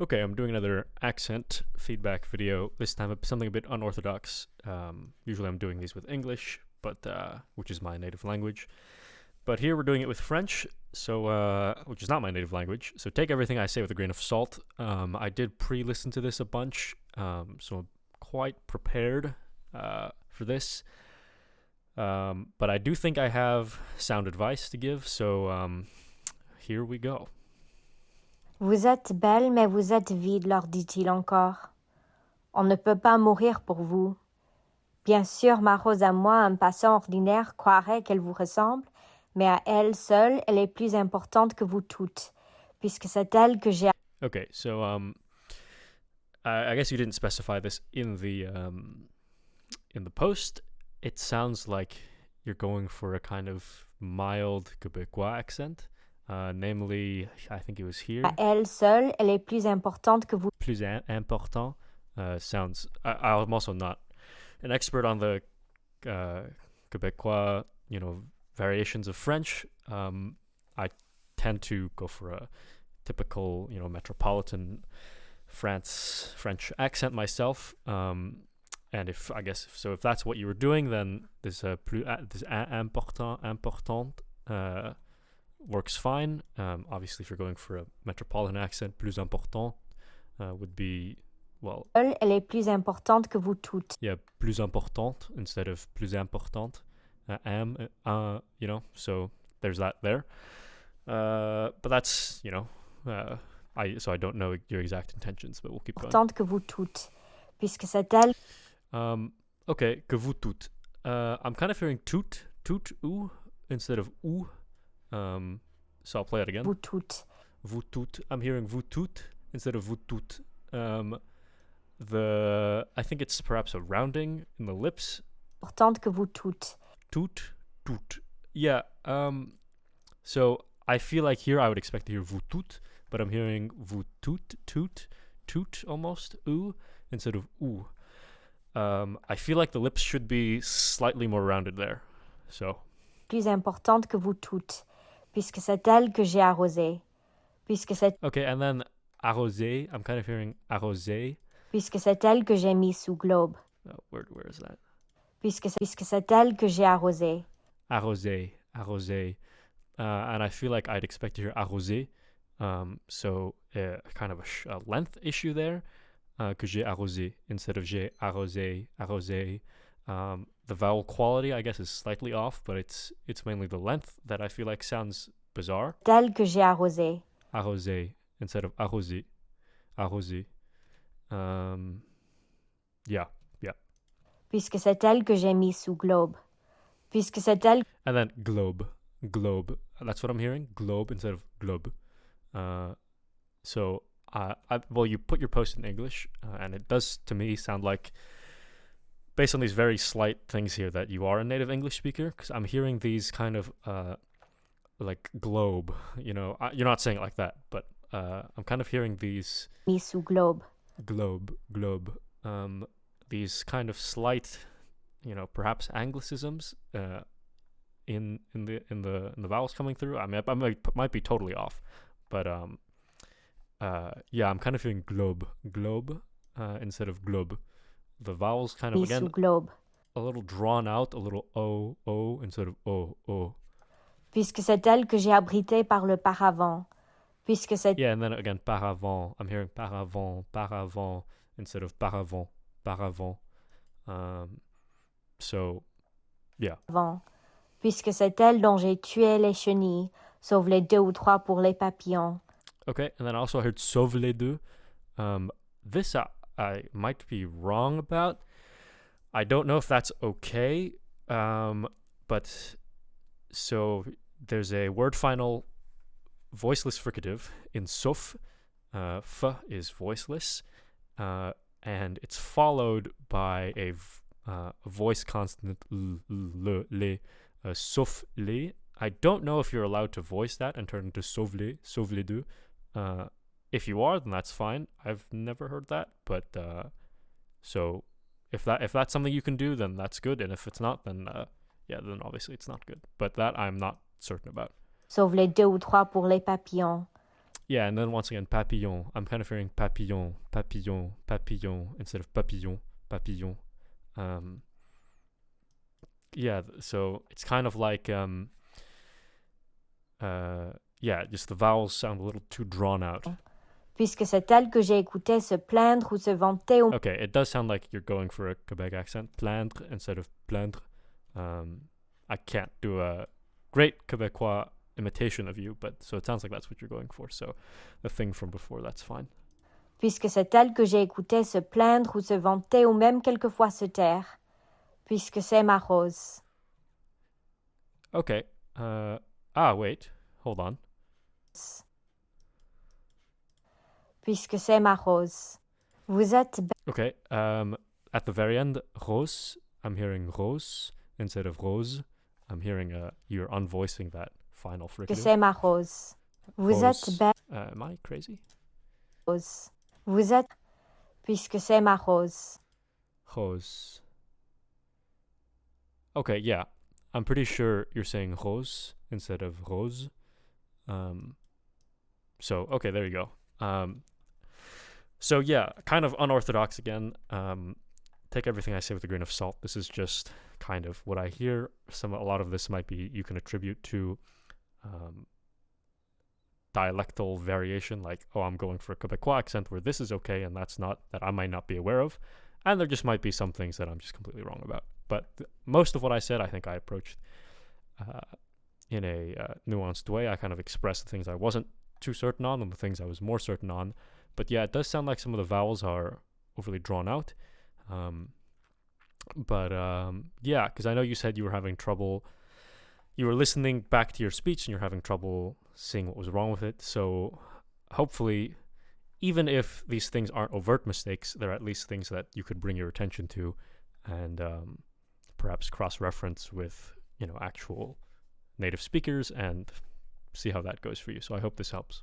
Okay, I'm doing another accent feedback video. This time something a bit unorthodox. Usually I'm doing these with English, but which is my native language. But here we're doing it with French, so which is not my native language. So take everything I say with a grain of salt. I did pre-listen to this a bunch, so I'm quite prepared for this. But I do think I have sound advice to give, so here we go. Vous êtes belle, mais vous êtes vide, leur dit-il encore. On ne peut pas mourir pour vous. Bien sûr, ma rose à moi, un passant ordinaire, croirait qu'elle vous ressemble, mais à elle seule, elle est plus importante que vous toutes, puisque c'est elle que j'ai... Okay, so I guess you didn't specify this in the post. It sounds like you're going for a kind of mild Quebecois accent. Namely, I think it was here. À elle seule, elle est plus importante que vous. Plus important sounds. I'm also not an expert on the Quebecois, variations of French. I tend to go for a typical, metropolitan French accent myself. And if that's what you were doing, then this important works fine. Obviously, if you're going for a metropolitan accent, plus important would be, well... Elle est plus importante que vous toutes. Yeah, plus importante instead of plus importante. So there's that there. But that's, I don't know your exact intentions, but we'll keep going. Importante que vous toutes, puisque c'est elle... Okay, que vous toutes. I'm kind of hearing tout, ou, instead of ou. So I'll play it again. Vous toutes. Vous toutes. I'm hearing vous toutes instead of vous toutes. I think it's perhaps a rounding in the lips. Importante que vous toutes. Tout. Yeah. So I feel like here I would expect to hear vous toutes, but I'm hearing vous toutes, almost, ou, instead of ou. I feel like the lips should be slightly more rounded there. So. Plus importante que vous toutes, puisque c'est elle que j'ai arrosée. Puisque c'est... Okay, and then arrosé, I'm kind of hearing arrosé. Puisque c'est elle que j'ai mis sous globe. Oh, where is that? Puisque c'est elle que j'ai arrosée. Arrosé. And I feel like I'd expect to hear arrosé. So kind of a length issue there. Que j'ai arrosé instead of j'ai arrosé. The vowel quality, I guess, is slightly off, but it's mainly the length that I feel like sounds bizarre. Tel que j'ai arrosé. Arrosé instead of arrosé. Yeah. Puisque c'est elle que j'ai mis sous globe. Puisque c'est elle... And then globe. That's what I'm hearing. Globe instead of globe. So, you put your post in English, and it does, to me, sound like, based on these very slight things here, that you are a native English speaker, because I'm hearing these kind of, like, globe, you're not saying it like that, but I'm kind of hearing these... Mis sous globe. Globe. These kind of slight, perhaps anglicisms in the vowels coming through. I mean, I might be totally off, but yeah, I'm kind of hearing globe instead of globe. The vowels kind of, Mis again, sous globe. a little drawn out, a little o instead of o. Puisque c'est elle que j'ai abritée par le paravent. Puisque c'est... Yeah, and then again, paravent. I'm hearing paravent instead of paravent. So, yeah. Puisque c'est elle dont j'ai tué les chenilles, sauf les 2 ou 3 pour les papillons. Okay, and then I also heard sauve les deux. This I might be wrong about. I don't know if that's okay. But so there's a word final voiceless fricative in sauf. F is voiceless. And it's followed by a voice consonant le, sauf les. I don't know if you're allowed to voice that and turn into sauve les deux. If you are, then that's fine. I've never heard that, but so if that's something you can do, then that's good. And if it's not, then then obviously it's not good. But that I'm not certain about. Sauf les 2 ou 3 pour les papillons. Yeah, and then once again, papillon. I'm kind of hearing papillon, papillon, papillon instead of papillon, papillon. Um, yeah, so it's kind of like yeah, just the vowels sound a little too drawn out. Puisque c'est elle que j'écoutais se plaindre ou se vanter au... Okay, it does sound like you're going for a Quebec accent. Plaindre instead of plaindre. I can't do a great Quebecois imitation of you, but so it sounds like that's what you're going for. So the thing from before, that's fine. Puisque c'est elle que j'écoutais se plaindre ou se vanter ou même quelquefois se taire. Puisque c'est ma rose. Okay. Wait. Hold on. Puisque c'est ma rose. Vous êtes Okay. At the very end, rose. I'm hearing rose instead of rose. I'm hearing you're unvoicing that final que fricative. c'est ma rose. Vous Rose. êtes belle Am I crazy? rose. Vous êtes puisque c'est ma rose. Rose. Okay, yeah. I'm pretty sure you're saying rose instead of rose. So okay, there you go. So yeah, kind of unorthodox again. Take everything I say with a grain of salt. This is just kind of what I hear. A lot of this might be you can attribute to dialectal variation, like, oh, I'm going for a Quebecois accent where this is okay and that's not, that I might not be aware of. And there just might be some things that I'm just completely wrong about. But most of what I said, I think I approached in a nuanced way. I kind of expressed the things I wasn't too certain on and the things I was more certain on. But yeah, it does sound like some of the vowels are overly drawn out. Yeah, because I know you said you were having trouble. You were listening back to your speech and you're having trouble seeing what was wrong with it. So hopefully, even if these things aren't overt mistakes, they're at least things that you could bring your attention to and perhaps cross-reference with, actual native speakers and see how that goes for you. So I hope this helps.